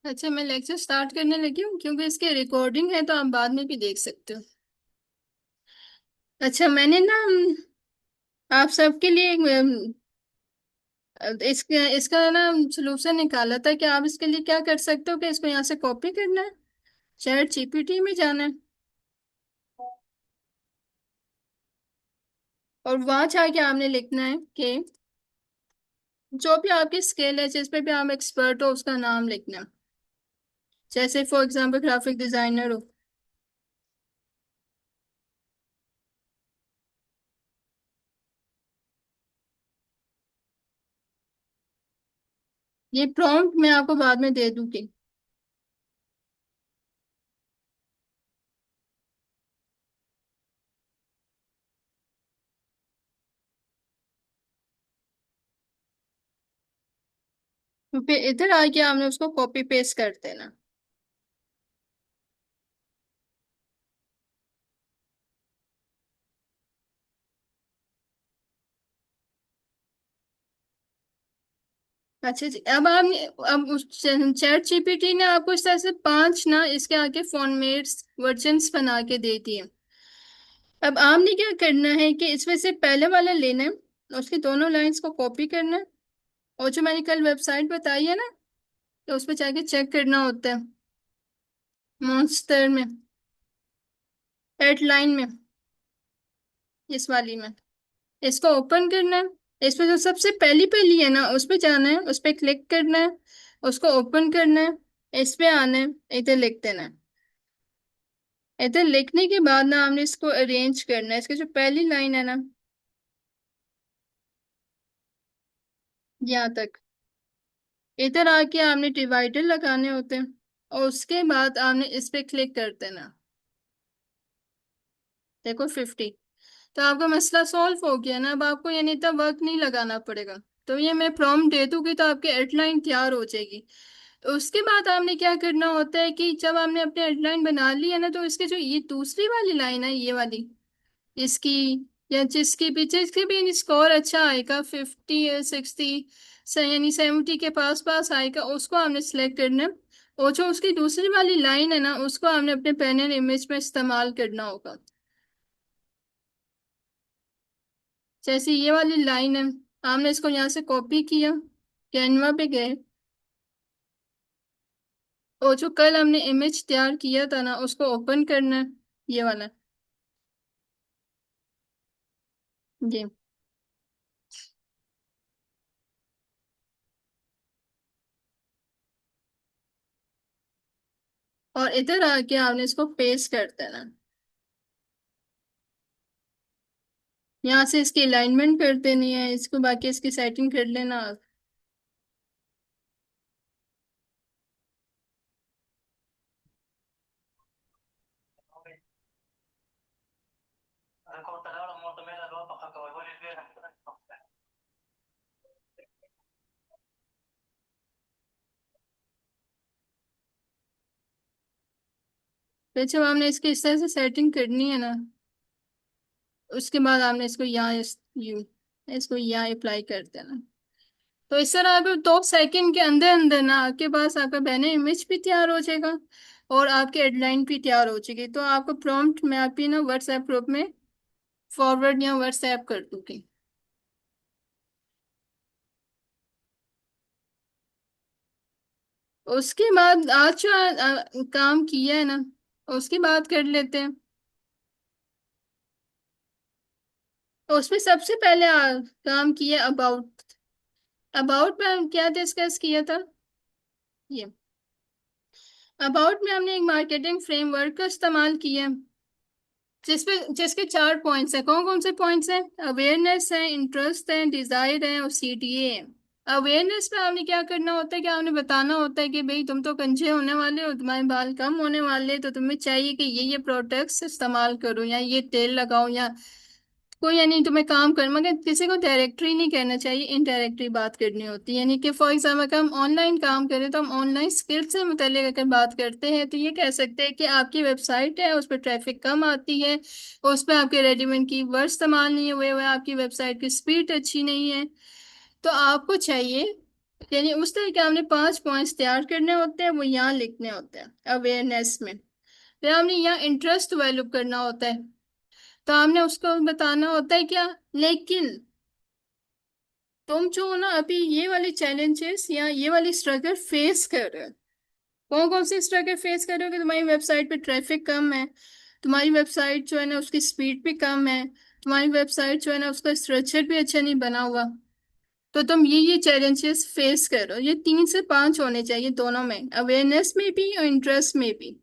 अच्छा, मैं lecture start करने लगी हूँ क्योंकि इसकी रिकॉर्डिंग है, तो आप बाद में भी देख सकते हो। अच्छा, मैंने ना आप सबके लिए इसका इसका ना सोल्यूशन निकाला था कि आप इसके लिए क्या कर सकते हो, कि इसको यहाँ से कॉपी करना है, चैट जीपीटी में जाना है, और वहां जाके आपने लिखना है कि जो भी आपकी स्किल है, जिस पे भी आप एक्सपर्ट हो, उसका नाम लिखना है। जैसे फॉर एग्जांपल ग्राफिक डिजाइनर हो। ये प्रॉम्प्ट मैं आपको बाद में दे दूंगी। तो फिर इधर आके आपने उसको कॉपी पेस्ट कर देना। अच्छा जी, अब आपने अब उस चैट जीपीटी ने आपको इस तरह से पांच ना इसके आगे फॉर्मेट्स वर्जन्स बना के दे दिए। अब आपने क्या करना है कि इसमें से पहले वाला लेना है, उसकी दोनों लाइंस को कॉपी करना है, और जो मैंने कल वेबसाइट बताई है ना, तो उस पर जाके चेक करना होता है, मॉन्स्टर में, हेडलाइन में, इस वाली में, इसको ओपन करना है। इस पे जो सबसे पहली पहली है ना, उस पे जाना है, उस पे क्लिक करना है, उसको ओपन करना है, इस पे आना है, इधर लिख देना है। इधर लिखने के बाद ना हमने इसको अरेंज करना है, इसकी जो पहली लाइन है ना, यहाँ तक, इधर आके आपने डिवाइडर लगाने होते हैं, और उसके बाद आपने इस पे क्लिक कर देना। देखो 50। तो आपका मसला सॉल्व हो गया ना, अब आपको यानी इतना वर्क नहीं लगाना पड़ेगा। तो ये मैं प्रॉम्प्ट दे दूंगी तो आपकी हेडलाइन तैयार हो जाएगी। तो उसके बाद आपने क्या करना होता है कि जब आपने अपनी हेडलाइन बना ली है ना, तो इसके जो ये दूसरी वाली लाइन है, ये वाली, इसकी, या जिसकी भी, जिसके भी स्कोर अच्छा आएगा, 50 या 60 से, यानी 70 के पास पास आएगा, उसको आपने सेलेक्ट करना है। और जो उसकी दूसरी वाली लाइन है ना, उसको आपने अपने पेन एंड इमेज में इस्तेमाल करना होगा। जैसे ये वाली लाइन है, आपने इसको यहाँ से कॉपी किया, कैनवा पे गए, और जो कल हमने इमेज तैयार किया था ना, उसको ओपन करना है, ये वाला, ये। और इधर आके आपने इसको पेस्ट कर देना। यहाँ से इसकी अलाइनमेंट कर देनी है, इसको बाकी इसकी सेटिंग कर लेना। फिर जब आपने इसकी इस तरह से सेटिंग करनी है ना, उसके बाद आपने इसको यहाँ इसको यहाँ अप्लाई कर देना। तो इस तरह आप 2 सेकंड के अंदर अंदर ना आपके पास आपका बैनर इमेज भी तैयार हो जाएगा, और आपकी हेडलाइन भी तैयार हो जाएगी। तो आपको प्रॉम्प्ट मैं आपकी ना व्हाट्सएप ग्रुप में फॉरवर्ड या व्हाट्सएप कर दूंगी। उसके बाद आज जो काम किया है ना, उसकी बात कर लेते हैं। तो उसमें सबसे पहले काम किया अबाउट। अबाउट में हम क्या डिस्कस किया था, ये अबाउट में हमने एक मार्केटिंग फ्रेमवर्क का इस्तेमाल किया, जिसपे जिसके 4 पॉइंट्स हैं। कौन कौन से पॉइंट्स हैं? अवेयरनेस है, इंटरेस्ट है, डिजायर है, और सीडीए है। अवेयरनेस में आपने क्या करना होता है कि आपने बताना होता है कि भाई तुम तो कंचे होने वाले हो, तुम्हारे बाल कम होने वाले, तो तुम्हें चाहिए कि ये प्रोडक्ट्स इस्तेमाल करो या ये तेल लगाओ या कोई, यानी तुम्हें काम कर, मगर किसी को डायरेक्टली नहीं कहना चाहिए, इनडायरेक्टली बात करनी होती है। यानी कि फॉर एग्जाम्पल अगर हम ऑनलाइन काम करें तो हम ऑनलाइन स्किल्स से मुतल्लिक अगर बात करते हैं तो ये कह सकते हैं कि आपकी वेबसाइट है उस पर ट्रैफिक कम आती है, उस पर आपके रेडिमेड की वर्ड इस्तेमाल नहीं हुए हुए, आपकी वेबसाइट की स्पीड अच्छी नहीं है, तो आपको चाहिए, यानी उस तरह के हमने 5 पॉइंट्स तैयार करने होते हैं, वो यहाँ लिखने होते हैं अवेयरनेस में। फिर हमने यहाँ इंटरेस्ट डेवलप करना होता है, तो हमने उसको बताना होता है क्या, लेकिन तुम जो हो ना अभी ये वाले चैलेंजेस या ये वाली स्ट्रगल फेस कर रहे हो, कौन कौन सी स्ट्रगल फेस कर रहे हो कि तुम्हारी वेबसाइट पे ट्रैफिक कम है, तुम्हारी वेबसाइट जो है ना उसकी स्पीड भी कम है, तुम्हारी वेबसाइट जो है ना उसका स्ट्रक्चर भी अच्छा नहीं बना हुआ, तो तुम ये चैलेंजेस फेस करो। ये 3 से 5 होने चाहिए दोनों में, अवेयरनेस में भी और इंटरेस्ट में भी।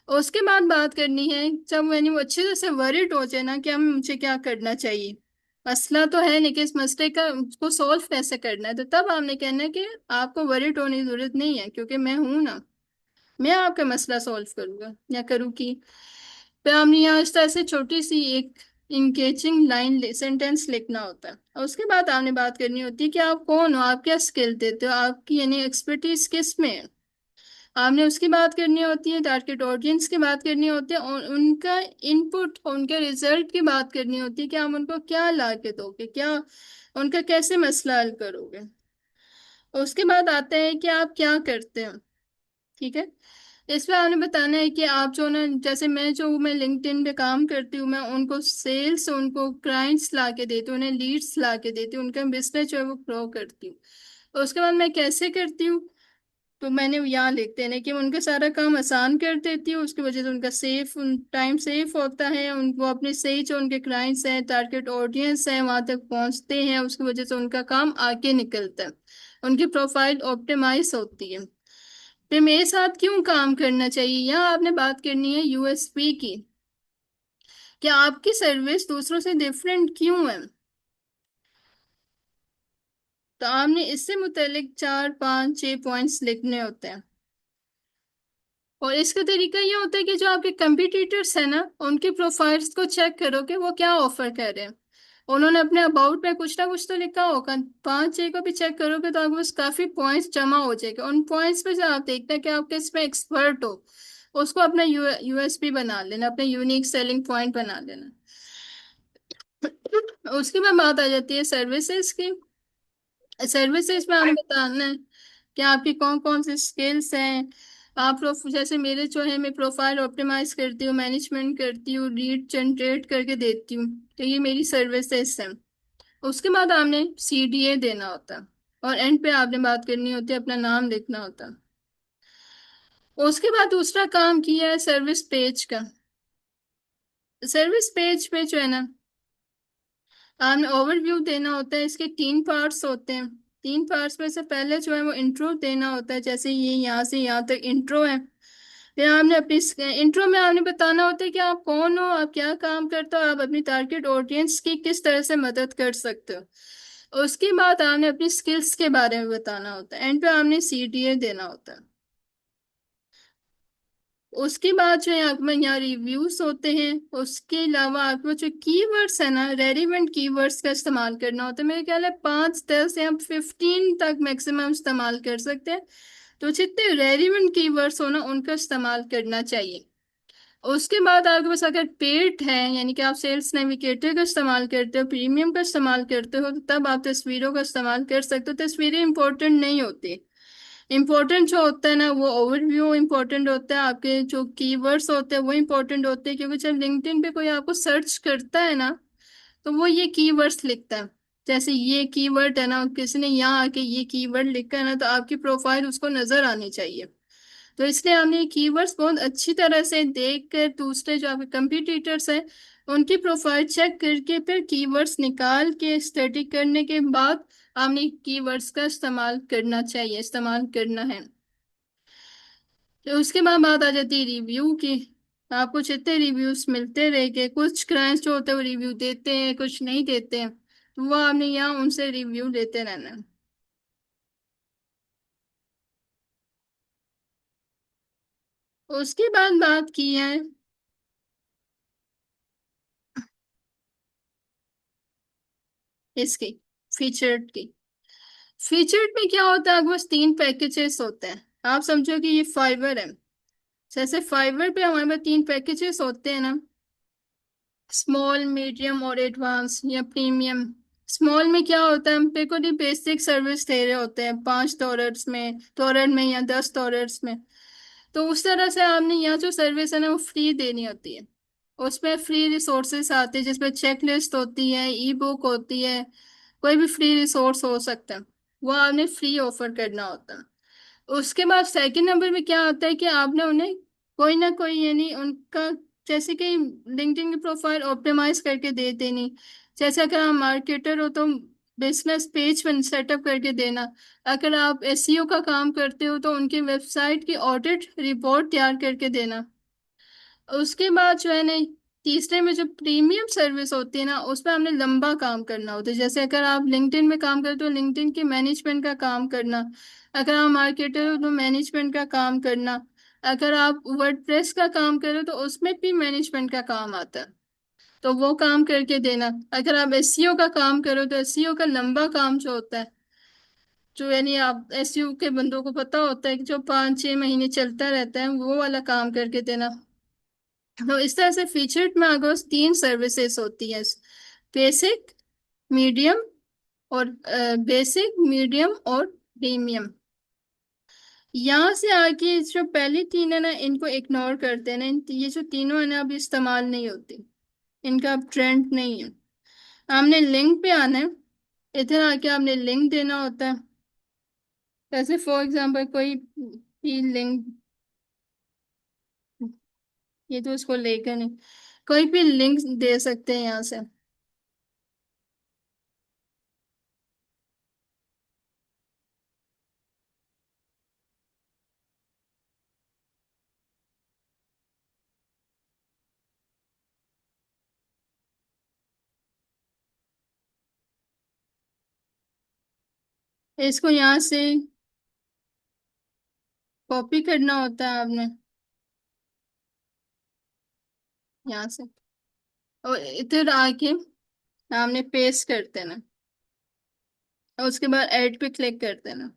उसके बाद बात करनी है जब मैंने वो अच्छे तरह से वरिड हो जाए ना कि हम मुझे क्या करना चाहिए, मसला तो है लेकिन इस मसले का उसको सॉल्व कैसे करना है, तो तब आपने कहना है कि आपको वरिड होने की जरूरत नहीं है क्योंकि मैं हूं ना, मैं आपका मसला सॉल्व करूंगा या करूँगी। फिर हमने यहाँ इस तरह से छोटी सी एक इंगेजिंग लाइन सेंटेंस लिखना होता है, और उसके बाद आपने बात करनी होती है कि आप कौन हो, आप क्या स्किल देते हो, आपकी यानी एक्सपर्टीज किस में है। आपने उसकी बात करनी होती है, टारगेट ऑडियंस की बात करनी होती है, और उनका इनपुट, उनके रिजल्ट की बात करनी होती है कि आप उनको क्या ला के दोगे, क्या उनका कैसे मसला हल करोगे। उसके बाद आता है कि आप क्या करते हो, ठीक है। इसमें आपने बताना है कि आप जो ना, जैसे मैं लिंक्डइन पे काम करती हूँ, मैं उनको सेल्स, उनको क्लाइंट्स ला के देती हूँ, उन्हें लीड्स ला के देती हूँ, उनका बिजनेस जो है वो ग्रो करती हूँ। उसके बाद मैं कैसे करती हूँ, तो मैंने यहाँ लिखते हैं ना कि मैं उनका सारा काम आसान कर देती हूँ, उसकी वजह से उनका सेफ टाइम सेफ होता है, उनको अपने सही जो उनके क्लाइंट्स हैं, टारगेट ऑडियंस है, वहां तक पहुंचते हैं, उसकी वजह से उनका काम आगे निकलता है, उनकी प्रोफाइल ऑप्टिमाइज होती है। फिर मेरे साथ क्यों काम करना चाहिए, यहाँ आपने बात करनी है यूएसपी की, कि आपकी सर्विस दूसरों से डिफरेंट क्यों है। तो आपने इससे मुतालिक 4 5 6 पॉइंट्स लिखने होते हैं, और इसका तरीका ये होता है कि जो आपके कंपटीटर्स हैं ना उनके प्रोफाइल्स को चेक करो कि वो क्या ऑफर कर रहे हैं, उन्होंने अपने अबाउट में कुछ ना कुछ तो लिखा होगा, 5 6 को भी चेक करोगे तो आपके पास काफी पॉइंट्स जमा हो जाएंगे, उन पॉइंट्स पे से आप देखते हैं कि आप किस में एक्सपर्ट हो, उसको अपना यूएसपी बना लेना, अपने यूनिक सेलिंग पॉइंट बना लेना। उसके बाद बात आ जाती है सर्विसेज की। सर्विसेज में हमें बताना है कि आपकी कौन कौन सी स्किल्स हैं। आप जैसे मेरे जो है, मैं प्रोफाइल ऑप्टिमाइज करती हूँ, मैनेजमेंट करती हूँ, लीड जनरेट करके देती हूँ, तो ये मेरी सर्विसेज हैं। उसके बाद आपने सीडीए देना होता है, और एंड पे आपने बात करनी होती है, अपना नाम लिखना होता है। उसके बाद दूसरा काम किया है सर्विस पेज का। सर्विस पेज पे जो है ना, आपने ओवरव्यू देना होता है, इसके 3 पार्ट्स होते हैं। 3 पार्ट्स में से पहले जो है वो इंट्रो देना होता है, जैसे ये यहाँ से यहाँ तक इंट्रो है। फिर आपने अपनी इंट्रो में आपने बताना होता है कि आप कौन हो, आप क्या काम करते हो, आप अपनी टारगेट ऑडियंस की किस तरह से मदद कर सकते हो। उसके बाद आपने अपनी स्किल्स के बारे में बताना होता है, एंड पे आपने सीडीए देना होता है। उसके बाद जो है आपके यहाँ रिव्यूज होते हैं। उसके अलावा आपको जो कीवर्ड्स है ना, रेलिवेंट कीवर्ड्स का इस्तेमाल करना होता है, मेरे ख्याल है 5 10 या 15 तक मैक्सिमम इस्तेमाल कर सकते हैं। तो जितने रेलिवेंट कीवर्ड्स हो ना उनका इस्तेमाल करना चाहिए। उसके बाद आपके पास अगर पेड है, यानी कि आप सेल्स नेविगेटर का इस्तेमाल करते हो, प्रीमियम का इस्तेमाल करते हो, तो तब आप तस्वीरों का इस्तेमाल कर सकते हो। तस्वीरें इंपॉर्टेंट नहीं होती, इम्पोर्टेंट जो होता है ना वो ओवरव्यू इम्पोर्टेंट होता है, आपके जो कीवर्ड्स होते हैं वो इम्पोर्टेंट होते हैं, क्योंकि जब लिंक्डइन पे कोई आपको सर्च करता है ना तो वो ये कीवर्ड्स लिखता है। जैसे ये कीवर्ड है ना, किसी ने यहाँ आके ये कीवर्ड लिखा है ना, तो आपकी प्रोफाइल उसको नजर आनी चाहिए। तो इसलिए हमने ये कीवर्ड्स बहुत अच्छी तरह से देख कर, दूसरे जो आपके कंपटीटर्स हैं उनकी प्रोफाइल चेक करके, फिर कीवर्ड्स निकाल के स्टडी करने के बाद आपने कीवर्ड्स का इस्तेमाल करना चाहिए, इस्तेमाल करना है। तो उसके बाद बात आ जाती है रिव्यू की। आपको जितने रिव्यूज मिलते रहेंगे, कुछ क्लाइंट्स जो होते हैं वो रिव्यू देते हैं, कुछ नहीं देते हैं, तो वो आपने यहाँ उनसे रिव्यू लेते रहना है। उसके बाद बात की है इसकी, फीचर्ड की। फीचर्ड में क्या होता है, आपके पास तीन पैकेजेस होते हैं। आप समझो कि ये फाइबर है। जैसे फाइबर पे हमारे पास तीन पैकेजेस होते हैं ना, स्मॉल, मीडियम और एडवांस या प्रीमियम। स्मॉल में क्या होता है, हम पे को बेसिक सर्विस दे रहे होते हैं, 5 डॉलर्स में, डॉलर में या 10 डॉलर्स में। तो उस तरह से आपने यहाँ जो सर्विस है ना वो फ्री देनी होती है। उसमें फ्री रिसोर्सेस आते हैं, जिसमें चेक लिस्ट होती है, ई बुक होती है, कोई भी फ्री रिसोर्स हो सकता है, वो आपने फ्री ऑफर करना होता है। उसके बाद सेकंड नंबर में क्या होता है कि आपने उन्हें कोई ना कोई, यानी उनका, जैसे कि लिंक्डइन की प्रोफाइल ऑप्टिमाइज करके दे देनी। जैसे अगर आप मार्केटर हो तो बिजनेस पेज सेटअप करके देना। अगर आप एसईओ का काम करते हो तो उनकी वेबसाइट की ऑडिट रिपोर्ट तैयार करके देना। उसके बाद जो है ना, तीसरे में जो प्रीमियम सर्विस होती है ना, उसमें हमने लंबा काम करना होता है। जैसे अगर आप लिंक्डइन में काम करते हो, लिंक्डइन के मैनेजमेंट का काम करना। अगर आप मार्केटर हो तो मैनेजमेंट का काम करना। अगर आप वर्डप्रेस का काम करो तो उसमें भी मैनेजमेंट का काम आता है, तो वो काम करके देना। अगर आप एसईओ का काम करो तो एसईओ का लंबा काम जो होता है, जो यानी आप एसईओ के बंदों को पता होता है कि जो 5-6 महीने चलता रहता है, वो वाला काम करके देना। तो इस तरह से फीचर्ड में अगर तीन सर्विसेज होती है, बेसिक, मीडियम और बेसिक, मीडियम और प्रीमियम। यहाँ से आगे जो पहली तीन है ना, इनको इग्नोर करते हैं ना। ये जो तीनों है ना, अब इस्तेमाल नहीं होती, इनका अब ट्रेंड नहीं है। हमने लिंक पे आना है। इधर आके आपने लिंक देना होता है। जैसे फॉर एग्जांपल कोई भी लिंक, ये तो उसको लेकर नहीं, कोई भी लिंक दे सकते हैं यहाँ से। इसको यहाँ से कॉपी करना होता है आपने, यहाँ से, और इधर आके हमने पेस्ट कर देना। और उसके बाद ऐड पे क्लिक कर देना।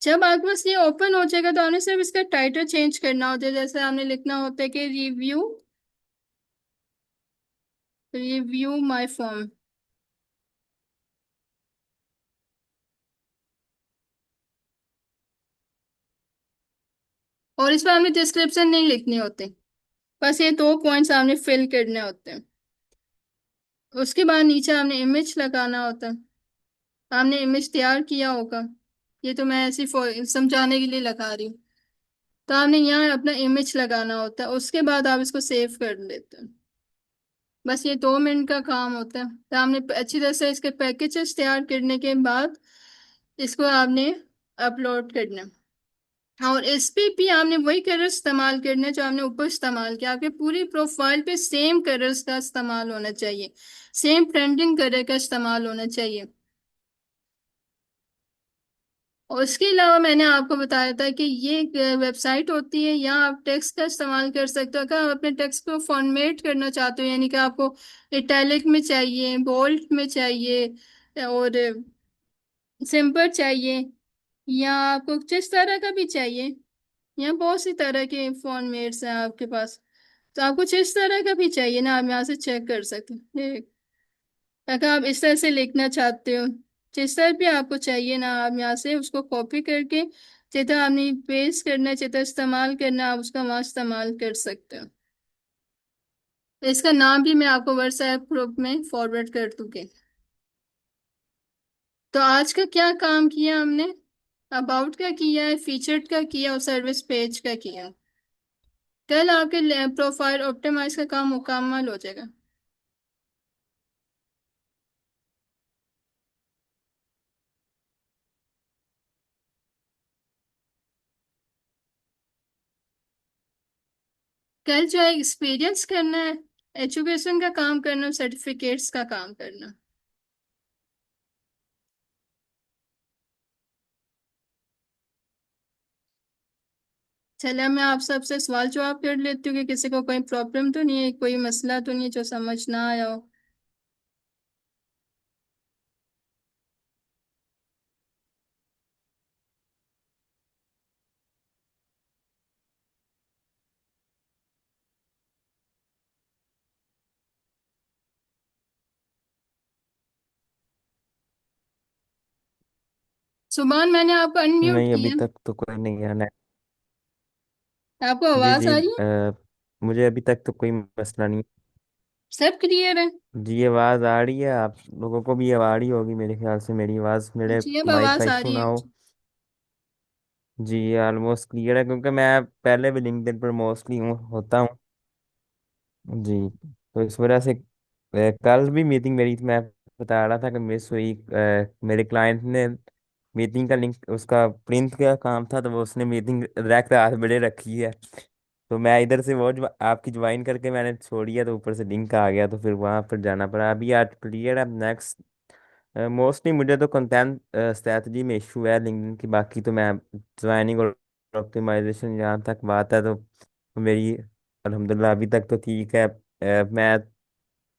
जब आपके पास ये ओपन हो जाएगा तो हमने सिर्फ इसका टाइटल चेंज करना होता है। जैसे हमने लिखना होता है कि रिव्यू, रिव्यू माय फॉर्म। और इसमें हमें डिस्क्रिप्शन नहीं लिखनी होती, बस ये 2 पॉइंट्स हमने फिल करने होते हैं। उसके बाद नीचे हमने इमेज लगाना होता है। हमने इमेज तैयार किया होगा, ये तो मैं ऐसे समझाने के लिए लगा रही हूँ। तो आपने यहाँ अपना इमेज लगाना होता है, उसके बाद आप इसको सेव कर लेते हैं। बस ये 2 मिनट का काम होता है। तो आपने अच्छी तरह से इसके पैकेजेस तैयार करने के बाद इसको आपने अपलोड करना है। और इस पे भी आपने वही कलर इस्तेमाल करना है जो आपने ऊपर इस्तेमाल किया। आपके पूरी प्रोफाइल पे सेम कलर्स का इस्तेमाल होना चाहिए, सेम ट्रेंडिंग कलर का इस्तेमाल होना चाहिए। और इसके अलावा मैंने आपको बताया था कि ये एक वेबसाइट होती है, यहाँ आप टेक्स्ट का इस्तेमाल कर सकते हो। अगर आप अपने टेक्स्ट को फॉर्मेट करना चाहते हो, यानी कि आपको इटैलिक में चाहिए, बोल्ड में चाहिए, और सिंपल चाहिए, या आपको जिस तरह का भी चाहिए, यहाँ बहुत सी तरह के फॉर्मेट्स हैं आपके पास। तो आपको जिस तरह का भी चाहिए ना, आप यहाँ से चेक कर सकते हैं। अगर आप इस तरह से लिखना चाहते हो, जिस तरह भी आपको चाहिए ना, आप यहाँ से उसको कॉपी करके जितना आपने पेस्ट करना है, जितना इस्तेमाल करना है, आप उसका वहाँ इस्तेमाल कर सकते हो। तो इसका नाम भी मैं आपको व्हाट्सएप ग्रुप में फॉरवर्ड कर दूंगी। तो आज का क्या काम किया हमने, अबाउट का किया है, फीचर्ड का किया और सर्विस पेज का किया। कल आपके प्रोफाइल ऑप्टिमाइज का काम मुकम्मल हो जाएगा। कल जो है एक्सपीरियंस करना है, एजुकेशन का काम करना, सर्टिफिकेट्स का काम करना। चलिए मैं आप सबसे सवाल जवाब कर लेती हूँ कि किसी को कोई प्रॉब्लम तो नहीं है, कोई मसला तो नहीं है जो समझ ना आया हो। सुभान, मैंने आपको अनम्यूट नहीं, अभी किया। तक तो कोई नहीं है ना। आपको जी आवाज जी, आ रही है? मुझे अभी तक तो कोई मसला नहीं। सब क्लियर है? जी, आवाज़ आ रही है, आप लोगों को भी आवाज़ आ रही होगी मेरे ख्याल से, मेरी आवाज़, मेरे जी अब माइक का आवाज आ इशू रही ना है हो। मुझे। जी, ऑलमोस्ट क्लियर है क्योंकि मैं पहले भी लिंक्डइन पर मोस्टली हूँ होता हूँ। जी, तो इस वजह से कल भी मीटिंग मेरी थी, मैं बता रहा था कि मिस हुई। मेरे क्लाइंट ने मीटिंग का लिंक, उसका प्रिंट का काम था, तो वो उसने मीटिंग डायरेक्ट 8 बजे रखी है। तो मैं इधर से वो आपकी ज्वाइन करके मैंने छोड़ी है, तो ऊपर से लिंक आ गया, तो फिर वहां पर जाना पड़ा। अभी आज क्लियर है। नेक्स्ट, मोस्टली मुझे तो कंटेंट स्ट्रेटजी में इशू है लिंक्डइन की, बाकी तो मैं ज्वाइनिंग और ऑप्टिमाइजेशन जहाँ तक बात है, तो मेरी अल्हम्दुलिल्लाह अभी तक तो ठीक है। मैं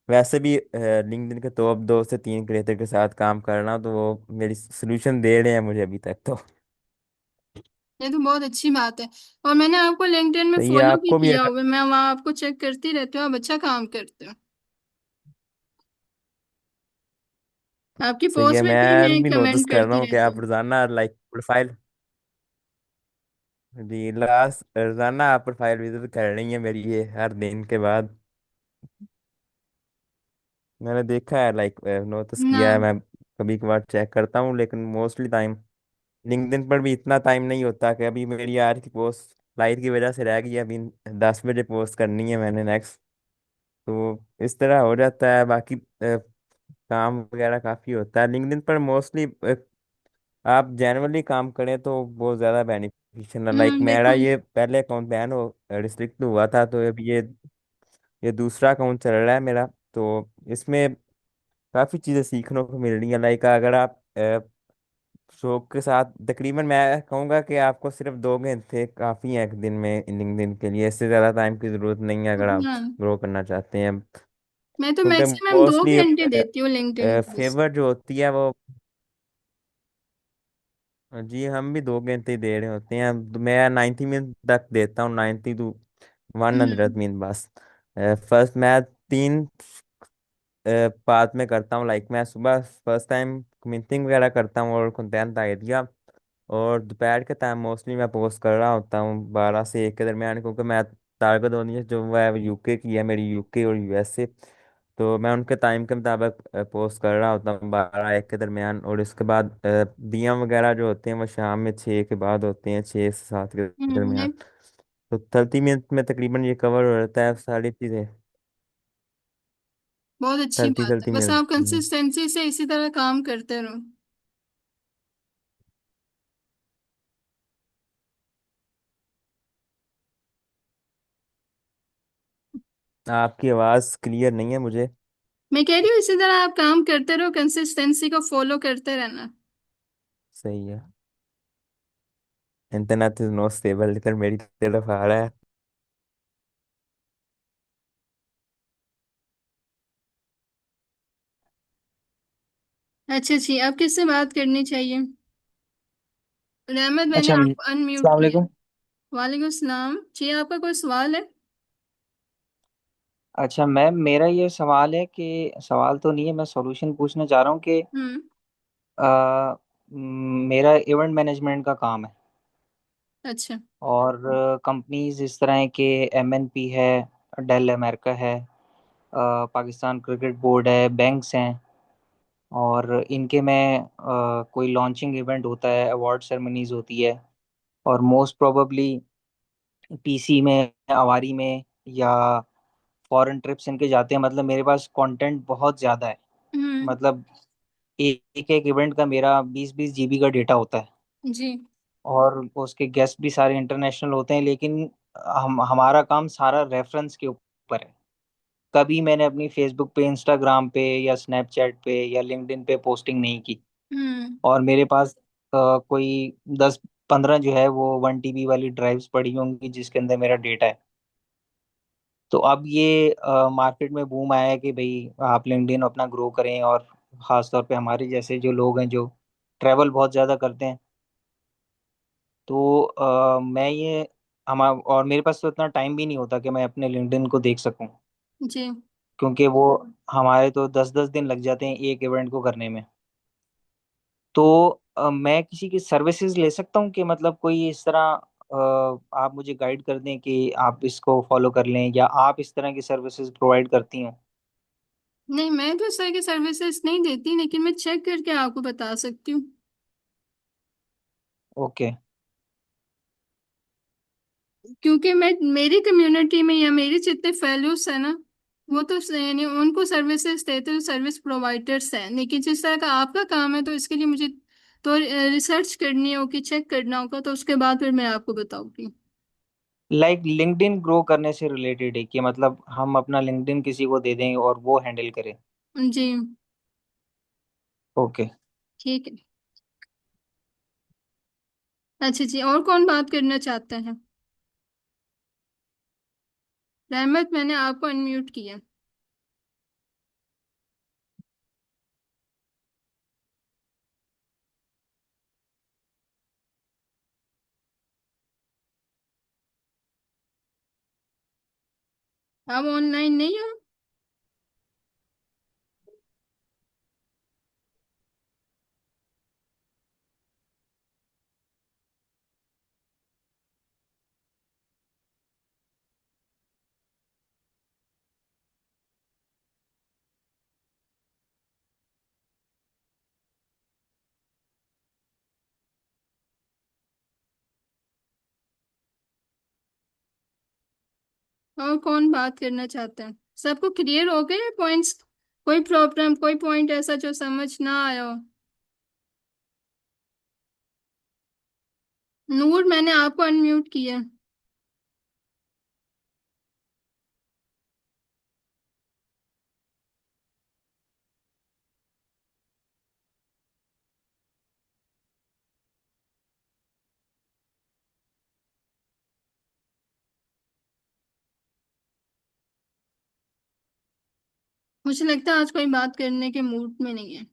वैसे भी लिंक्डइन के टॉप 2 से 3 क्रिएटर के साथ काम कर रहा हूँ, तो वो मेरी सोल्यूशन दे रहे हैं मुझे अभी तक तो। ये तो बहुत अच्छी बात है। और मैंने आपको लिंक्डइन में सही है, फॉलो भी आपको भी किया हुआ है, मैं वहाँ आपको चेक करती रहती हूँ, आप अच्छा काम करते हो। आपकी सही है, पोस्ट में भी मैं मैं भी नोटिस कमेंट कर रहा करती हूँ कि रहती आप हूँ। रोजाना लाइक प्रोफाइल, जी लास्ट रोजाना आप प्रोफाइल विजिट कर रही है मेरी, ये हर दिन के बाद मैंने देखा है, लाइक नोटिस ना। किया है। मैं कभी कभार चेक करता हूँ, लेकिन मोस्टली टाइम लिंक्डइन पर भी इतना टाइम नहीं होता। कि अभी मेरी आज की पोस्ट फ्लाइट की वजह से रह गई, अभी 10 बजे पोस्ट करनी है मैंने नेक्स्ट। तो इस तरह हो जाता है। बाकी काम वगैरह काफ़ी होता है लिंक्डइन पर मोस्टली। आप जनरली काम करें तो बहुत ज़्यादा बेनिफिशियल है। लाइक मेरा बिल्कुल। ये पहले अकाउंट बैन हो रिस्ट्रिक्ट हुआ था, तो अभी ये दूसरा अकाउंट चल रहा है मेरा। तो इसमें काफ़ी चीज़ें सीखने को मिल रही हैं। लाइक अगर आप शौक के साथ, तकरीबन मैं कहूँगा कि आपको सिर्फ 2 घंटे काफ़ी हैं एक दिन में लिंक्डइन के लिए, इससे ज़्यादा टाइम की ज़रूरत नहीं है अगर आप हाँ, ग्रो करना चाहते हैं। मैं तो क्योंकि मैक्सिमम दो मोस्टली घंटे देती हूँ लिंक्डइन पे बस। फेवर जो होती है वो, जी हम भी 2 घंटे ही दे रहे होते हैं। तो मैं 90 मिनट तक देता हूँ, 90 to 100 हम्म। मिनट बस। फर्स्ट मैं 3 पार्ट में करता हूँ। लाइक मैं सुबह फर्स्ट टाइम मीटिंग वगैरह करता हूँ और कंटेंट आइडिया, और दोपहर के टाइम मोस्टली मैं पोस्ट कर रहा होता हूँ 12 से 1 के दरमियान, क्योंकि मैं टारगेट ऑडियंस जो है यूके की है मेरी, यूके और यूएसए। तो मैं उनके टाइम के मुताबिक पोस्ट कर रहा होता हूँ 12 1 के दरमियान। और इसके बाद डीएम वगैरह जो होते हैं वो शाम में 6 के बाद होते हैं, 6 से 7 के दरमियान। नहीं, तो 30 मिनट में तकरीबन ये कवर हो जाता है सारी चीज़ें। बहुत अच्छी थर्टी बात है, थर्टी बस आप मिनट कंसिस्टेंसी से इसी तरह काम करते रहो। आपकी आवाज़ क्लियर नहीं है मुझे। मैं कह रही हूँ इसी तरह आप काम करते रहो, कंसिस्टेंसी को फॉलो करते रहना। सही है। इंटरनेट इज नॉट स्टेबल, लेकिन मेरी तरफ आ रहा है। अच्छा जी, अब किससे बात करनी चाहिए? रहमत, मैंने अच्छा, आपको अनम्यूट अस्सलाम किया। वालेकुम। वालेकुम सलाम जी, आपका कोई सवाल है? अच्छा मैम, मेरा ये सवाल है कि सवाल तो नहीं है, मैं सॉल्यूशन पूछना चाह रहा हूँ कि हम्म। मेरा इवेंट मैनेजमेंट का काम है। अच्छा। और कंपनीज इस तरह है कि एमएनपी है, डेल अमेरिका है, पाकिस्तान क्रिकेट बोर्ड है, बैंक्स हैं। और इनके में कोई लॉन्चिंग इवेंट होता है, अवार्ड सेरेमनीज होती है। और मोस्ट प्रोबेबली पीसी में, अवारी में, या फॉरेन ट्रिप्स इनके जाते हैं। मतलब मेरे पास कंटेंट बहुत ज़्यादा है। हम्म। मतलब एक एक इवेंट का मेरा 20-20 जीबी का डेटा होता है। जी। और उसके गेस्ट भी सारे इंटरनेशनल होते हैं, लेकिन हमारा काम सारा रेफरेंस के ऊपर है। कभी मैंने अपनी फेसबुक पे, इंस्टाग्राम पे, या स्नैपचैट पे, या लिंक्डइन पे पोस्टिंग नहीं की। हम्म। और मेरे पास कोई 10 15 जो है वो 1 TB वाली ड्राइव्स पड़ी होंगी जिसके अंदर मेरा डेटा है। तो अब ये मार्केट में बूम आया है कि भाई आप लिंक्डइन अपना ग्रो करें, और खास तौर पे हमारे जैसे जो लोग हैं जो ट्रैवल बहुत ज़्यादा करते हैं। तो मैं ये हमारा, और मेरे पास तो इतना टाइम भी नहीं होता कि मैं अपने लिंक्डइन को देख सकूं, जी। क्योंकि वो हमारे तो 10-10 दिन लग जाते हैं एक इवेंट को करने में। तो मैं किसी की सर्विसेज ले सकता हूँ कि मतलब कोई इस तरह आप मुझे गाइड कर दें कि आप इसको फॉलो कर लें, या आप इस तरह की सर्विसेज प्रोवाइड करती हो? नहीं, मैं तो इस तरह की सर्विसेज नहीं देती, लेकिन मैं चेक करके आपको बता सकती हूँ। ओके। क्योंकि मैं मेरी कम्युनिटी में या मेरे जितने फेलोज है ना, वो तो यानी उनको सर्विसेज देते तो सर्विस प्रोवाइडर्स हैं, लेकिन जिस तरह का आपका काम है तो इसके लिए मुझे तो रिसर्च करनी होगी, चेक करना होगा, तो उसके बाद फिर मैं आपको बताऊंगी। लाइक लिंक्डइन ग्रो करने से रिलेटेड है कि मतलब हम अपना लिंक्डइन किसी को दे दें और वो हैंडल करे? जी। ओके। ठीक है। अच्छा जी, और कौन बात करना चाहते हैं? रहमत, मैंने आपको अनम्यूट किया। आप ऑनलाइन नहीं हो? और कौन बात करना चाहते हैं? सबको क्लियर हो गए पॉइंट्स? कोई प्रॉब्लम, कोई पॉइंट ऐसा जो समझ ना आया हो? नूर, मैंने आपको अनम्यूट किया। मुझे लगता है आज कोई बात करने के मूड में नहीं है।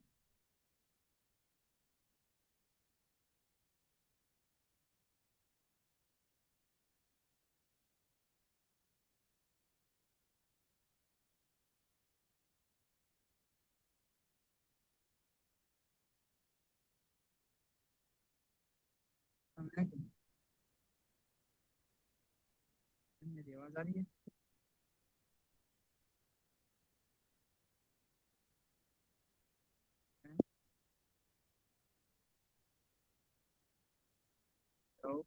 मेरी आवाज आ रही है? हेलो?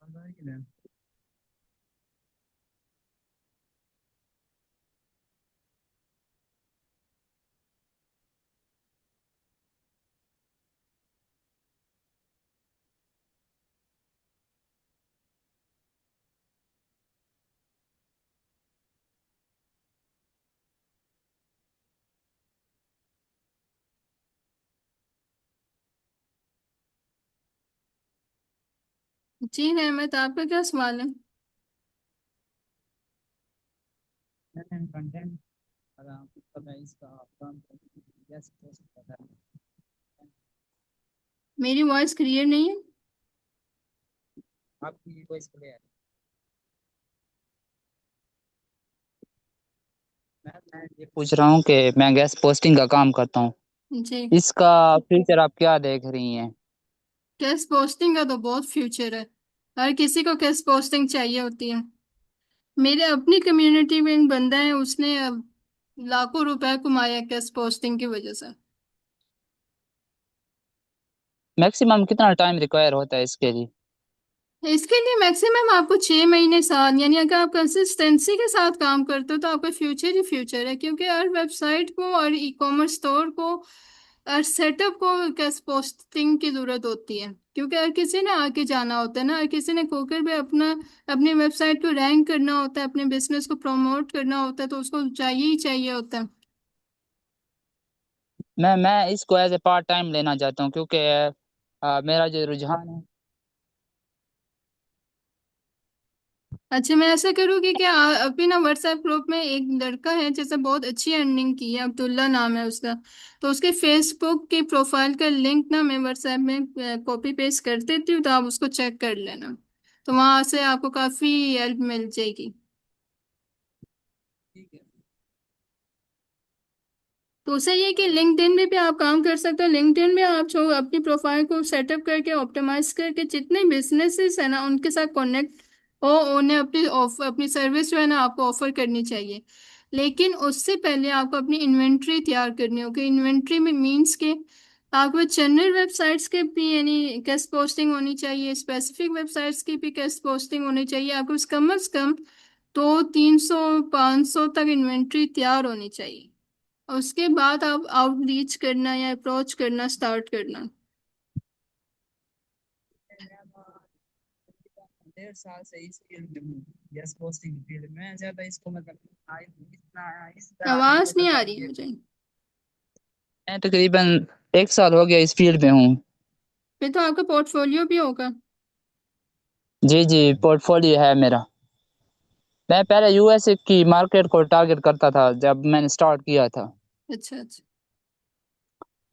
आवाज आ रही है ना? जी रहमत, आपका क्या सवाल है? कंटेंट मैं इसका काम कैसे हो सकता है? मेरी वॉइस क्लियर नहीं है? आपकी वॉइस क्लियर है। मैं ये पूछ रहा हूँ कि मैं गैस पोस्टिंग का काम करता हूँ, जी। इसका फ्यूचर आप क्या देख रही हैं? गेस्ट पोस्टिंग का तो बहुत फ्यूचर है। हर किसी को गेस्ट पोस्टिंग चाहिए होती है। मेरे अपनी कम्युनिटी में एक बंदा है, उसने अब लाखों रुपए कमाया गेस्ट पोस्टिंग की वजह से। मैक्सिमम कितना टाइम रिक्वायर होता है इसके लिए? इसके लिए मैक्सिमम आपको 6 महीने, साल, यानी अगर आप कंसिस्टेंसी के साथ काम करते हो तो आपका फ्यूचर ही फ्यूचर है, क्योंकि हर वेबसाइट को और ई कॉमर्स स्टोर को और सेटअप को कैसे पोस्टिंग की जरूरत होती है, क्योंकि हर किसी ने आके जाना होता है ना, हर किसी ने खोकर भी अपना अपनी वेबसाइट को रैंक करना होता है, अपने बिजनेस को प्रमोट करना होता है, तो उसको चाहिए ही चाहिए होता है। मैं इसको एज ए पार्ट टाइम लेना चाहता हूँ, क्योंकि मेरा जो रुझान है। अच्छा, मैं ऐसा करूँगी कि अभी ना व्हाट्सएप ग्रुप में एक लड़का है जैसे बहुत अच्छी अर्निंग की है, अब्दुल्ला नाम है उसका। तो उसके फेसबुक की प्रोफाइल का लिंक ना मैं व्हाट्सएप में कॉपी पेस्ट कर देती हूँ, तो आप उसको चेक कर लेना। तो वहां से आपको काफी हेल्प मिल जाएगी। ठीक है। तो उसे ये कि लिंक्डइन में भी आप काम कर सकते हो। लिंक्डइन में आप जो अपनी प्रोफाइल को सेटअप करके ऑप्टिमाइज करके जितने बिजनेसेस है ना उनके साथ कनेक्ट हो, उन्हें अपनी सर्विस जो है ना आपको ऑफर करनी चाहिए। लेकिन उससे पहले आपको अपनी इन्वेंट्री तैयार करनी होगी। इन्वेंट्री में मीन्स के आपको जनरल वेबसाइट्स के भी यानी गेस्ट पोस्टिंग होनी चाहिए, स्पेसिफिक वेबसाइट्स की भी गेस्ट पोस्टिंग होनी चाहिए। आपको कम से कम 200-300-500 तक इन्वेंट्री तैयार होनी चाहिए। उसके बाद आप आउटरीच करना या अप्रोच करना स्टार्ट करना। मैं 1.5 साल से इस फील्ड में हूँ, यस पोस्टिंग फील्ड में। मैं ज्यादा इसको मतलब इस तरह आगे आवाज लेकर नहीं आ रही है जाऊंगे। मुझे। मैं तकरीबन 1 साल हो गया इस फील्ड में हूँ। फिर तो आपका पोर्टफोलियो भी होगा। जी जी, पोर्टफोलियो है मेरा। मैं पहले यूएसए की मार्केट को टारगेट करता था जब मैंने स्टार्ट किया था। अच्छा अच्छा।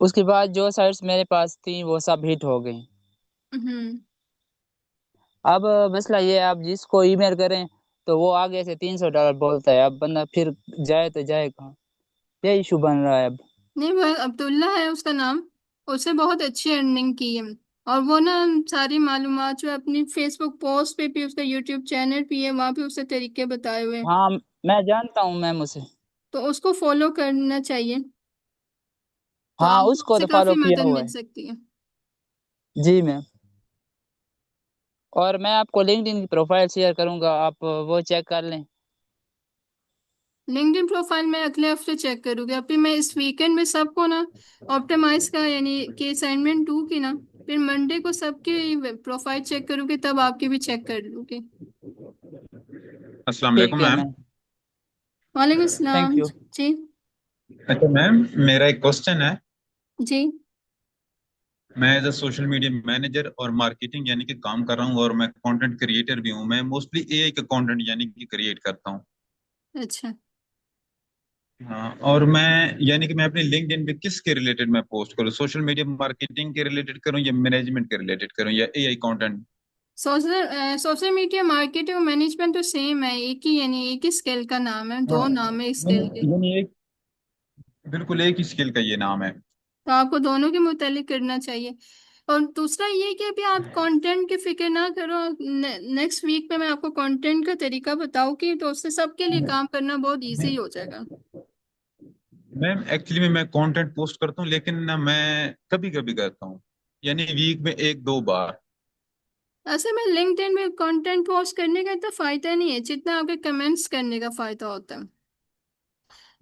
उसके बाद जो साइट्स मेरे पास थी वो सब हिट हो गई। हम्म। अब मसला ये है, अब जिसको ईमेल करें तो वो आगे से $300 बोलता है। अब बंदा फिर जाए तो जाए कहाँ? ये इशू बन रहा है अब। नहीं, वो अब्दुल्ला है उसका नाम। उसने बहुत अच्छी अर्निंग की है। और वो ना सारी मालूमात जो है अपनी फेसबुक पोस्ट पे भी, उसका यूट्यूब चैनल भी है, वहाँ भी उसने तरीके बताए हुए हैं। हाँ, मैं जानता हूँ मैम उसे। तो उसको फॉलो करना चाहिए। तो हाँ, आपको उसको उससे तो काफी फॉलो किया मदद हुआ मिल है। सकती है। जी मैम। और मैं आपको लिंक्डइन की प्रोफाइल शेयर करूंगा, आप वो चेक कर लें। लिंक्डइन प्रोफाइल मैं अगले हफ्ते चेक करूंगी। अभी मैं इस वीकेंड में सबको ना ऑप्टिमाइज का यानी कि असाइनमेंट दूंगी ना, फिर मंडे को सबकी प्रोफाइल चेक करूंगी, तब आपकी भी चेक कर लूंगी। अस्सलाम ठीक वालेकुम है मैम। मैम। वालेकुम थैंक सलाम। यू। जी। अच्छा मैम, मेरा एक क्वेश्चन है। जी। मैं as a social media manager और मार्केटिंग यानी कि काम कर रहा हूँ, और मैं कंटेंट क्रिएटर भी हूँ। मैं मोस्टली एआई का कंटेंट यानी कि क्रिएट करता हूँ। अच्छा। हाँ, और मैं यानी कि मैं अपने लिंक्डइन पे किसके रिलेटेड मैं पोस्ट करूँ? सोशल मीडिया मार्केटिंग के रिलेटेड करूँ या मैनेजमेंट के रिलेटेड करूँ या AI content? Social media marketing और मैनेजमेंट तो सेम है, एक ही यानी एक ही स्किल का नाम है, हाँ, दो नाम है इस स्किल के। यानी एक, बिल्कुल एक ही स्किल का ये नाम है। तो आपको दोनों के मुतालिक करना चाहिए। और दूसरा ये कि अभी आप कंटेंट की फिक्र ना करो। नेक्स्ट वीक में मैं आपको कंटेंट का तरीका बताऊंगी, तो उससे सबके लिए काम करना बहुत इजी हो जाएगा। मैम एक्चुअली में मैं कंटेंट पोस्ट करता हूँ, लेकिन ना मैं कभी कभी करता हूँ, यानी वीक में एक दो बार। ऐसे में लिंक्डइन में कंटेंट पोस्ट करने का इतना फायदा नहीं है जितना आपके कमेंट्स करने का फायदा होता है।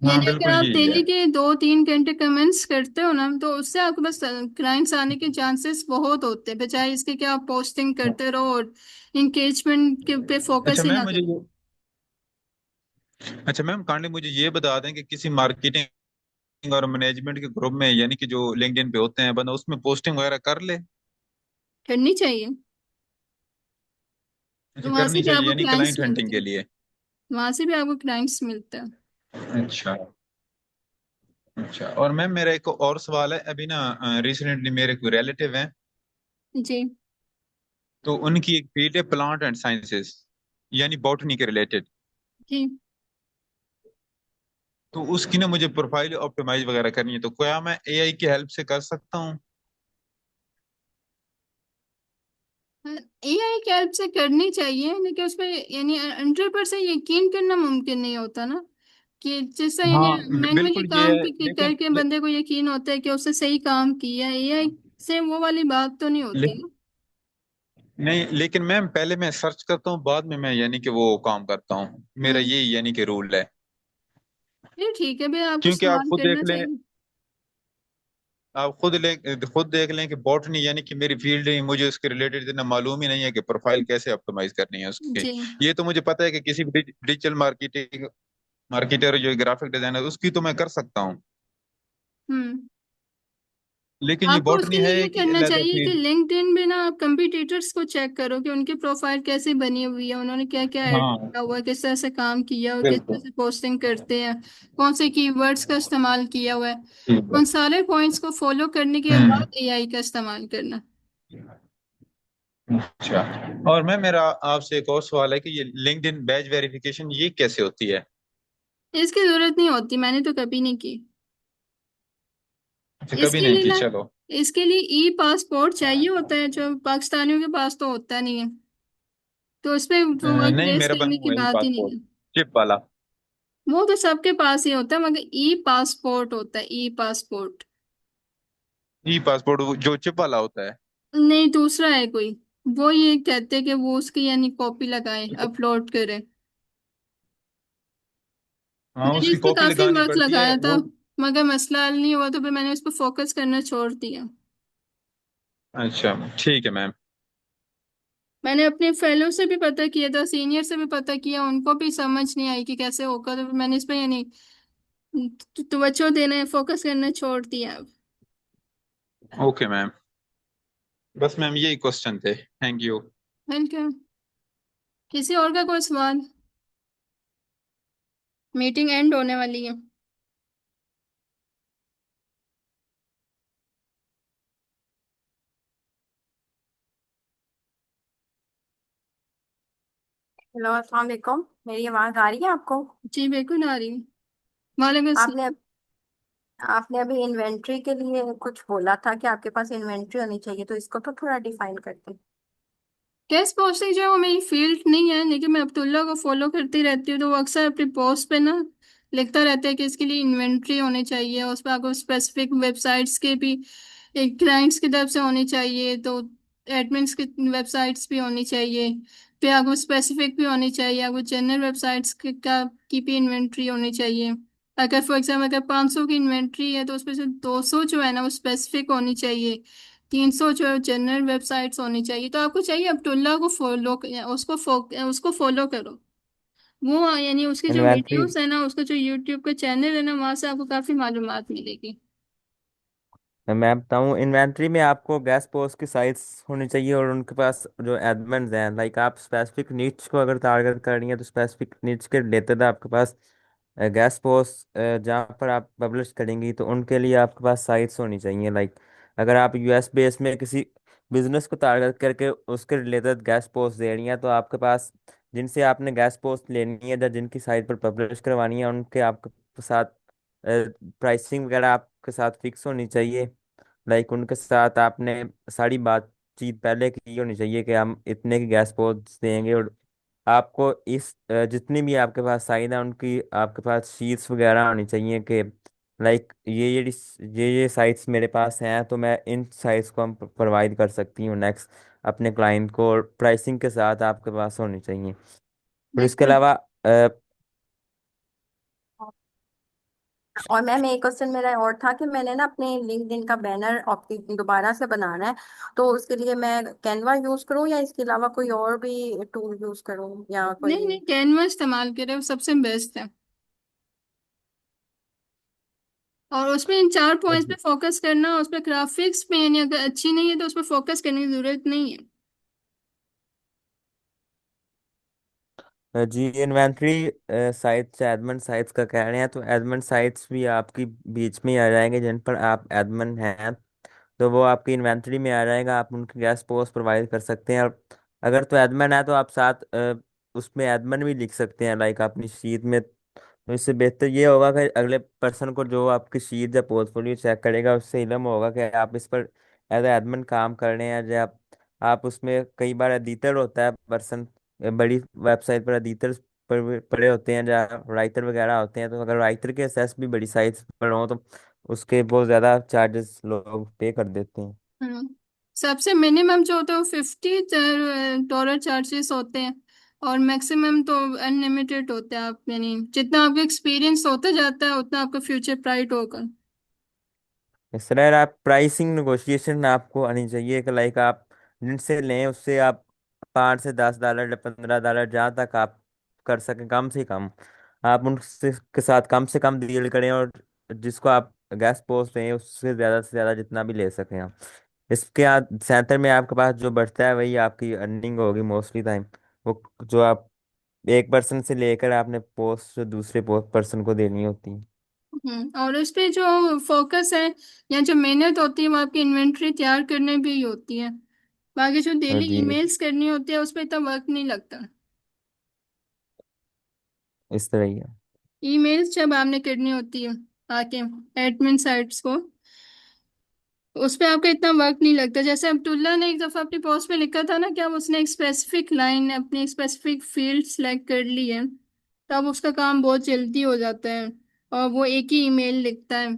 हाँ यानी अगर बिल्कुल आप यही है। डेली के 2-3 घंटे कमेंट्स करते हो ना, तो उससे आपके पास क्लाइंट्स आने के चांसेस बहुत होते हैं, बजाय इसके कि आप पोस्टिंग करते रहो और इंगेजमेंट के पे फोकस अच्छा ही मैम ना मुझे करो। ये अच्छा मैम काइंडली मुझे ये बता दें कि किसी मार्केटिंग और मैनेजमेंट के ग्रुप में यानी कि जो लिंक्डइन पे होते हैं बंदा, उसमें पोस्टिंग वगैरह कर ले? करनी चाहिए। अच्छा, वहां से करनी भी चाहिए आपको यानी क्लाइंट्स क्लाइंट हंटिंग मिलते के हैं। लिए? वहां से भी आपको क्लाइंट्स मिलते हैं। अच्छा। अच्छा, और मैम मेरा एक और सवाल है। अभी ना रिसेंटली मेरे कोई रिलेटिव हैं, जी। तो उनकी एक फील्ड है प्लांट एंड साइंसेस, यानी बॉटनी के रिलेटेड। जी। तो उसकी ना मुझे प्रोफाइल ऑप्टिमाइज वगैरह करनी है, तो क्या मैं एआई की हेल्प से कर सकता हूँ? एआई की हेल्प से करनी चाहिए, लेकिन उस पर यानी 100% यकीन करना मुमकिन नहीं होता ना, कि जैसा यानी हाँ मैनुअली बिल्कुल ये काम है, लेकिन करके बंदे को यकीन होता है कि उसने सही काम किया। एआई से वो वाली बात तो नहीं ले, होती ना। नहीं लेकिन मैम पहले मैं सर्च करता हूँ, बाद में मैं यानी कि वो काम करता हूँ। मेरा हम्म। यही यानी कि रूल है। फिर ठीक है, भाई आपको क्योंकि आप इस्तेमाल खुद देख करना लें, चाहिए। आप खुद देख लें कि बॉटनी यानी कि मेरी फील्ड है, मुझे उसके रिलेटेड इतना मालूम ही नहीं है कि प्रोफाइल कैसे ऑप्टिमाइज करनी है उसके। जी। ये तो मुझे पता है कि किसी भी डिजिटल मार्केटिंग मार्केटर जो ग्राफिक डिजाइनर उसकी तो मैं कर सकता हूँ, हम्म। लेकिन ये आपको उसके बॉटनी लिए है ये कि करना अलग चाहिए कि फील्ड। लिंक्डइन में ना आप कंपटीटर्स को चेक करो कि उनकी प्रोफाइल कैसे बनी हुई है, उन्होंने क्या क्या ऐड हाँ किया हुआ है, किस तरह से काम किया हुआ है, किस तरह बिल्कुल। से पोस्टिंग करते हैं, कौन से कीवर्ड्स का इस्तेमाल किया हुआ है। ठीक है। उन सारे पॉइंट्स को फॉलो करने के हम्म। बाद एआई का इस्तेमाल करना। अच्छा। और मैं मेरा आपसे एक और सवाल है कि ये लिंक्डइन बैच वेरिफिकेशन ये कैसे होती है? इसकी जरूरत नहीं होती, मैंने तो कभी नहीं की। अच्छा, कभी इसके नहीं लिए की, ना, चलो। इसके लिए ई पासपोर्ट चाहिए होता है, जो पाकिस्तानियों के पास तो होता नहीं है, तो उस पे तो वर्क नहीं, प्लेस मेरा बना करने की हुआ है ही बात ही नहीं पासपोर्ट, है। चिप वाला। वो तो सबके पास ही होता है, मगर ई पासपोर्ट होता है, ई पासपोर्ट। ई पासपोर्ट जो चिप वाला होता है। नहीं, दूसरा है कोई। वो ये कहते हैं कि वो उसकी यानी कॉपी लगाए, अपलोड करे। हाँ, मैंने उसकी इस पे कॉपी काफी लगानी वक्त पड़ती है लगाया था, वो। मगर मसला हल नहीं हुआ, तो फिर मैंने उस पर फोकस करना छोड़ दिया। अच्छा, ठीक है मैम। मैंने अपने फेलो से भी पता किया था, सीनियर से भी पता किया, उनको भी समझ नहीं आई कि कैसे होगा, तो फिर मैंने इस पे यानी तवज्जो देना, फोकस करना छोड़ दिया अब। ओके मैम, बस मैम यही क्वेश्चन थे, थैंक यू। वेलकम। किसी और का कोई सवाल? मीटिंग एंड होने वाली है। हेलो, अस्सलाम वालेकुम। मेरी आवाज़ आ रही है आपको? जी बिल्कुल आ रही है। वालेकुम आपने अस्सलाम। आपने अभी इन्वेंट्री के लिए कुछ बोला था कि आपके पास इन्वेंट्री होनी चाहिए, तो इसको तो थोड़ा डिफाइन करते। गेस्ट पोस्टिंग जो है वो मेरी फील्ड नहीं है, लेकिन मैं अब्दुल्ला को फॉलो करती रहती हूँ, तो वो अक्सर अपनी पोस्ट पे ना लिखता रहता है कि इसके लिए इन्वेंट्री होनी चाहिए, उस पर आपको स्पेसिफिक वेबसाइट्स के भी, एक क्लाइंट्स की तरफ से होनी चाहिए, तो एडमिन्स की वेबसाइट्स भी होनी चाहिए, फिर आपको स्पेसिफिक भी होनी चाहिए, आपको जनरल वेबसाइट्स की भी इन्वेंट्री होनी चाहिए। अगर फॉर एग्जाम्पल अगर 500 की इन्वेंट्री है, तो उसमें से 200 जो है ना वो स्पेसिफिक होनी चाहिए, 300 जो है जनरल वेबसाइट्स होनी चाहिए। तो आपको चाहिए अब्दुल्ला को फॉलो, उसको फॉलो करो। वो यानी उसकी जो इन्वेंट्री वीडियोस है ना, उसका जो यूट्यूब का चैनल है ना, वहां से आपको काफी मालूमात मिलेगी। मैं बताऊँ, इन्वेंट्री में आपको गैस पोस्ट की साइट्स होनी चाहिए और उनके पास जो एडमिन्स हैं, लाइक आप स्पेसिफिक नीच को अगर टारगेट कर रही हैं तो स्पेसिफिक नीच के रिलेटेड आपके पास गैस पोस्ट जहाँ पर आप पब्लिश करेंगी तो उनके लिए आपके पास साइट्स होनी चाहिए। लाइक अगर आप यूएस बेस में किसी बिजनेस को टारगेट करके उसके रिलेटेड गैस पोस्ट दे रही हैं तो आपके पास जिनसे आपने गैस पोस्ट लेनी है या जिनकी साइट पर पब्लिश करवानी है उनके आपके साथ प्राइसिंग वगैरह आपके साथ फिक्स होनी चाहिए। लाइक उनके साथ आपने सारी बातचीत पहले की होनी चाहिए कि हम इतने की गैस पहुंच देंगे, और आपको इस जितनी भी आपके पास साइन है उनकी आपके पास शीट्स वगैरह होनी चाहिए कि लाइक ये साइट्स मेरे पास हैं तो मैं इन साइट्स को हम प्रोवाइड कर सकती हूँ नेक्स्ट अपने क्लाइंट को, और प्राइसिंग के साथ आपके पास होनी चाहिए। और इसके बिल्कुल। अलावा और मैम एक क्वेश्चन मेरा और था कि मैंने ना अपने लिंक्डइन का बैनर दोबारा से बनाना है, तो उसके लिए मैं कैनवा यूज करूँ या इसके अलावा कोई और भी टूल यूज करूँ या नहीं कोई? नहीं, कैनवा इस्तेमाल करें, वो सबसे बेस्ट है। और उसमें इन 4 पॉइंट्स पे फोकस करना, उस पर ग्राफिक्स में यानी अगर अच्छी नहीं है तो उस पर फोकस करने की जरूरत नहीं है। जी, इन्वेंट्री साइट्स एडमिन साइट्स का कह रहे हैं तो एडमिन साइट्स भी आपकी बीच में ही आ जाएंगे जिन पर आप एडमिन हैं, तो वो आपकी इन्वेंट्री में आ जाएगा, आप उनकी गैस पोस्ट प्रोवाइड कर सकते हैं। और अगर तो एडमिन है तो आप साथ उसमें एडमिन भी लिख सकते हैं लाइक अपनी शीट में। तो इससे बेहतर ये होगा कि अगले पर्सन को जो आपकी शीट या पोर्टफोलियो चेक करेगा उससे इल्म होगा कि आप इस पर एज एडमिन काम कर रहे हैं, या आप उसमें कई बार एडिटर होता है पर्सन, बड़ी वेबसाइट पर एडिटर पड़े होते हैं जहाँ राइटर वगैरह होते हैं, तो अगर राइटर के एसेस भी बड़ी साइट्स पर हो तो उसके बहुत ज़्यादा चार्जेस लोग पे कर देते हैं। हाँ। सबसे मिनिमम जो होता है वो $50 चार्जेस होते हैं, और मैक्सिमम तो अनलिमिटेड होते हैं। आप यानी जितना आपका एक्सपीरियंस होता जाता है उतना आपका फ्यूचर ब्राइट होगा। इस तरह आप प्राइसिंग नेगोशिएशन आपको आनी चाहिए कि लाइक आप जिनसे लें उससे आप $5 से $10 $15 जहाँ तक आप कर सकें, कम से कम आप उनसे के साथ कम से कम डील करें, और जिसको आप गैस पोस्ट दें उससे ज़्यादा से ज़्यादा जितना भी ले सकें आप। इसके सेंटर में आपके पास जो बचता है वही आपकी अर्निंग होगी मोस्टली टाइम। वो जो आप एक पर्सन से लेकर आपने पोस्ट दूसरे पर्सन को देनी होती है। और उस पे जो फोकस है या जो मेहनत होती है वो आपकी इन्वेंट्री तैयार करने भी ही होती है। बाकी जो डेली जी ईमेल्स करनी होती है उस पर इतना वर्क नहीं लगता। इस तरह ही है। ईमेल्स जब आपने करनी होती है आके एडमिन साइट्स को, उस पे आपका इतना वर्क नहीं लगता। जैसे अब्दुल्ला ने एक दफा अपनी पोस्ट में लिखा था ना कि अब उसने एक स्पेसिफिक लाइन अपनी स्पेसिफिक फील्ड सेलेक्ट कर ली है, तब उसका काम बहुत जल्दी हो जाता है और वो एक ही ईमेल लिखता है।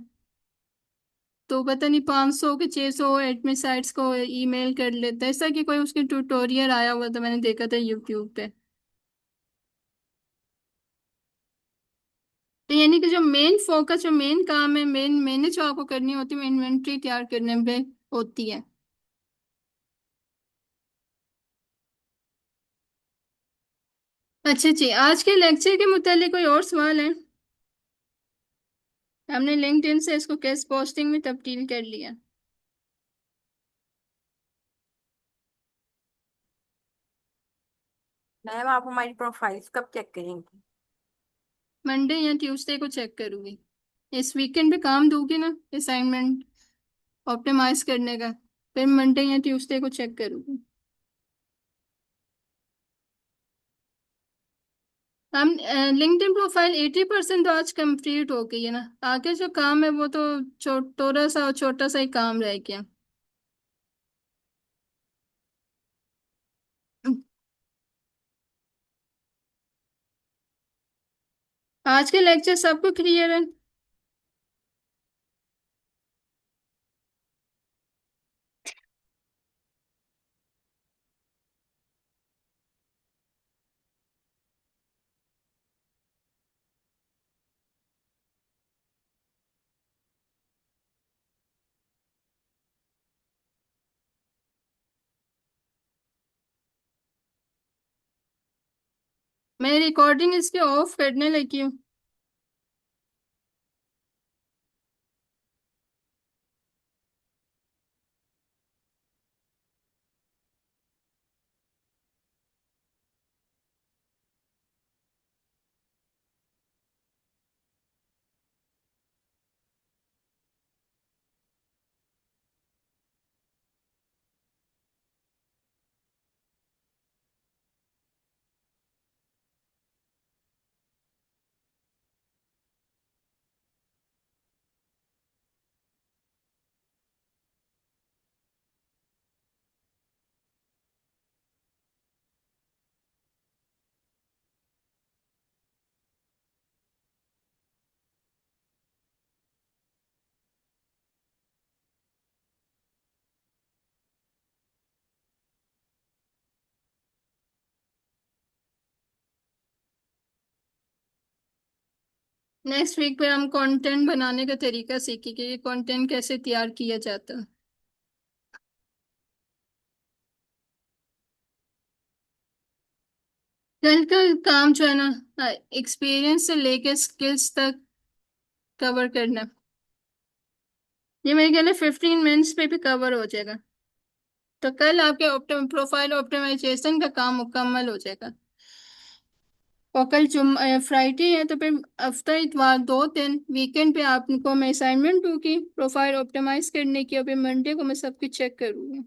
तो पता नहीं 500 के 600 एडमिन साइट्स को ईमेल कर लेता है। ऐसा कि कोई उसके ट्यूटोरियल आया हुआ था, मैंने देखा था यूट्यूब पे। तो यानी कि जो मेन फोकस, जो मेन काम है, मेन मैंने जो आपको करनी होती है वो इन्वेंट्री तैयार करने पे होती है। अच्छा जी, आज के लेक्चर के मुतालिक कोई और सवाल है? हमने लिंक्डइन से इसको कैसे पोस्टिंग में तब्दील कर लिया। मैम आप हमारी प्रोफाइल्स कब चेक करेंगी? मंडे या ट्यूसडे को चेक करूंगी। इस वीकेंड पे काम दूंगी ना असाइनमेंट ऑप्टिमाइज करने का, फिर मंडे या ट्यूसडे को चेक करूंगी। हम लिंक्डइन प्रोफाइल 80% तो आज कंप्लीट हो गई है ना, आगे जो काम है वो तो थोड़ा सा छोटा सा ही काम रह गया। आज के लेक्चर सबको क्लियर है? मैं रिकॉर्डिंग इसके ऑफ करने लगी हूँ। नेक्स्ट वीक पे हम कंटेंट बनाने का तरीका सीखेंगे कि कंटेंट कैसे तैयार किया जाता है। कल का काम जो है ना, एक्सपीरियंस से लेके स्किल्स तक कवर करना। ये मेरे ख्याल 15 मिनट्स पे भी कवर हो जाएगा। तो कल आपके प्रोफाइल ऑप्टिमाइजेशन का काम मुकम्मल हो जाएगा। और कल फ्राइडे है तो फिर हफ्ता इतवार 2 दिन वीकेंड पे आपको मैं असाइनमेंट दूंगी प्रोफाइल ऑप्टिमाइज करने की, और फिर मंडे को मैं सब कुछ चेक करूंगी।